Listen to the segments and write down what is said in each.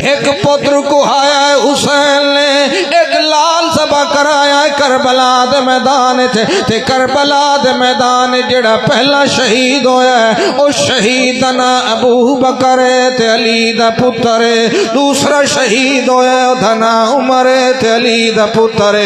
ایک پتر کو آیا ہے حسین نے ایک لال سبا کرایا ہے کربلا دے میدان تے کربلا دے میدان جڑا پہلا شہید ہویا ہے او شہید نا ابو بکر تے علی دا پتر دوسرا شہید ہویا ہے دھنا عمر تے علی دا پتر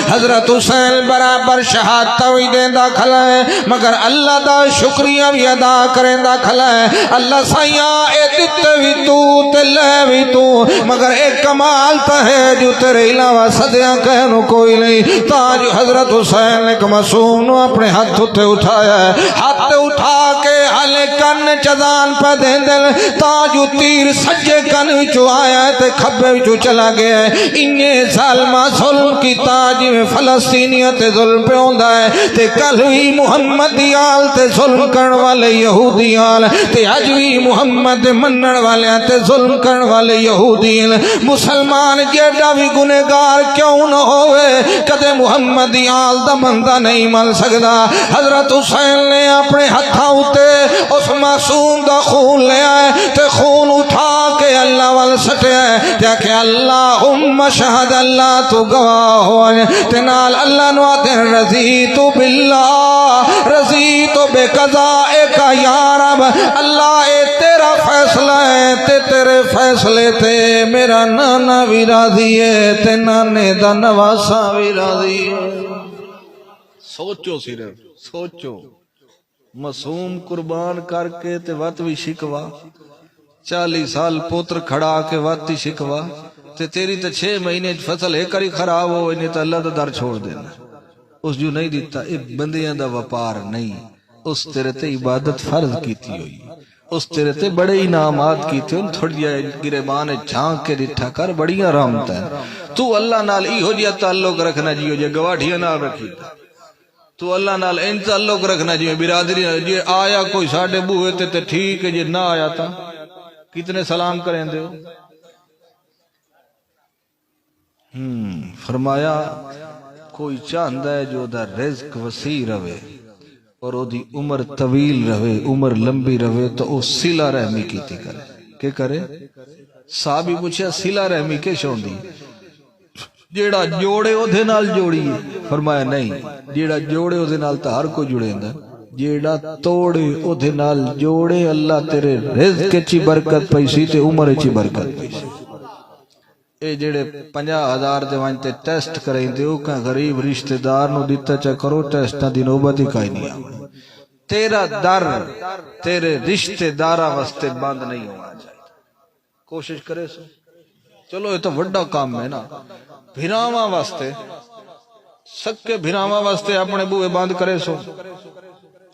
حضرت حسین برابر شہادت وی دیندا کھلا ہے مگر اللہ دا شکریہ بھی ادا کریندا کھلا ہے اللہ سائیاں اے دتے وی تو تے لے وی تو مگر ایک کمال تا ہے جو تیرے علاوہ صدیاں کہنو کوئی نہیں تاج حضرت حسین نے معصوم نو اپنے ہاتھ تے اٹھایا ہے ہاتھ اٹھا کے ہلے کن چزان پہ دے دل تاج تیر سجے کن وچوں آیا ہے تے کھبے وچوں چلا گیا ہے انہیں ظالمہ ظلم کی تاج میں فلسطینیت ظلم پہ ہوندا ہے تے کل وی محمد آل تے ظلم کرن والے یہودی آل تے اج وی محمد منن والے تے ظلم کرن والے یہودی مسلمان جیڑا بھی گنہگار کیوں نہ ہوئے کدے محمد آل دا بندہ نہیں من سکدا حضرت حسین نے اپنے ہتھاں اُتے اس معصوم دا خون لے آئے تے خون اٹھا کے اللہ وال سٹیا تے کہ اللہم شہد اللہ تو گواہ ہو تے نال اللہ نو آتے رضیت باللہ رضیت بے قضاء کا یا رب اللہ اے تیرا فیصلہ ہے تے تیرے فیصلے تے میرا نانا بھی راضی ہے تے نانے دا نواسا بھی راضی ہے سوچو صرف سوچو معصوم قربان کر کے تے وقت بھی شکوا 40 سال پوتر کھڑا کے وقت ہی شکوا تے تیری تے 6 مہینے فصل ایک کری خراب ہو انہیں تے اللہ دا در چھوڑ دینا اس جو نہیں دیتا اے بندیاں دا وپار نہیں اس تیرے تے عبادت فرض کیتی ہوئی اس تیرے تے بڑے انعامات کیتے ان تھوڑی گریبان جھانک کے ڈٹھا کر بڑی رحمت ہے تو اللہ نال ای ہو جیا تعلق رکھنا جی ہو جیا گواٹھیاں نال رکھی تو اللہ نال ان تعلق رکھنا جی برادری جی آیا کوئی ساڑھے بوئے تے ٹھیک ہے جی نہ آیا تھا کتنے سلام کریں دے فرمایا کوئی چاہندہ ہے جو دا رزق وسیع رہے اور او دی عمر طویل رہے عمر لمبی رہے تو او صلہ رحمی کیتی کرے کہ کرے صحابی پوچھا صلہ رحمی کے شوندی جیڑا جوڑے او دے نال جوڑی فرمایا نہیں جیڑا جوڑے او دے نال تا ہر کو جڑے اندر جیڑا توڑے او دے نال جوڑے اللہ تیرے رزق چی برکت پیسی تے عمر چی برکت پیسی اے جیڑے 50,000 دے وانتے ٹیسٹ کریں دے او کہاں غریب رشتہ دار نو دیتا چاہ کرو ٹیسٹاں دی نوبت ہی کائی نہیں آئے تیرا در تیرے رشتہ دارہ واسطے بند نہیں ہونا چاہیے کوشش کرے سو چلو یہ تو وڈا کام ہے نا بھیراواں واسطے سکے بھیراواں واسطے اپنے بوئے بند کرے سو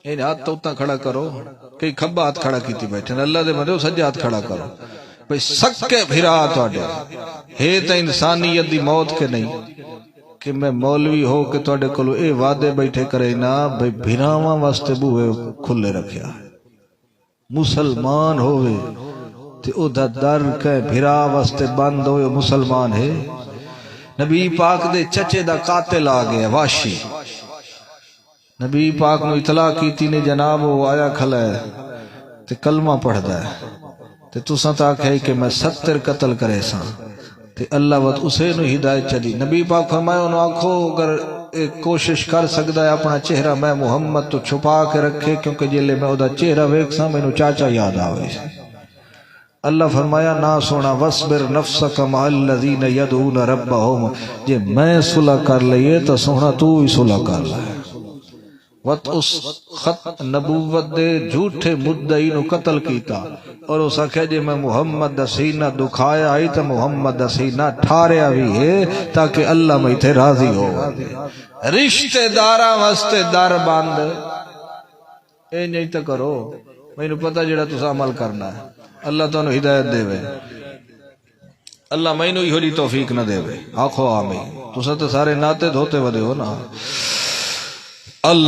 یہ ہاتھ تو اتنا کھڑا کرو کئی کھبا ہاتھ کھڑا کیتی بیٹھے اللہ دے مدے سجے ہاتھ کھڑا کرو بھئی سکے بھیرا توڑے ہے تا انسانیت دی موت کے نہیں کہ میں مولوی ہو کہ توڑے کلو اے وعدے بیٹھے کرے نا بھئی بھیراواں واسطے بوئے کھلے رکھیا مسلمان ہوئے تے او دا در کہ بھیرا واسطے بند ہوئے مسلمان ہے نبی پاک دے چچے دا قاتل آگئے واشی نبی پاک نو اطلاع کی تینے جناب وہ آیا کھلا ہے تے کلمہ پڑھ دا ہے تے تو ستا کہے کہ میں 70 قتل کرے ساں تے اللہ وقت اسے نو ہدایت چلی نبی پاک فرمائے انہوں آنکھو اگر ایک کوشش کر سکتا ہے اپنا چہرہ میں محمد تو چھپا کے رکھے کیونکہ جلے میں ادا چہرہ ویک ساں میں نو چاچا یاد آوے اللہ فرمایا نا سونا وَاصْبِرْ نَفْسَكَ مَعَ الَّذِينَ يَدْعُونَ رَبَّهُمْ جے میں صلح کر لئے تو سونا تو ہی صلح کر لئے وقت اس خط نبوت دے جھوٹے مدعی نو قتل کیتا اور اس آکھے جے میں محمد دا سینہ دکھایا ہی تو محمد دا سینہ ٹھاریا بھی ہے تاکہ اللہ میں تھے راضی ہو رشتہ دارہ واسطے دار باندھ اے نہیں تو کرو میں نے پتا جڑا تسا عمل کرنا ہے اللہ تو انہوں ہدایت دے وے اللہ میں نے ہی توفیق نہ دے وے آنکھو آمین تسا تو سارے ناتے دھوتے ودے ہو نا اللہ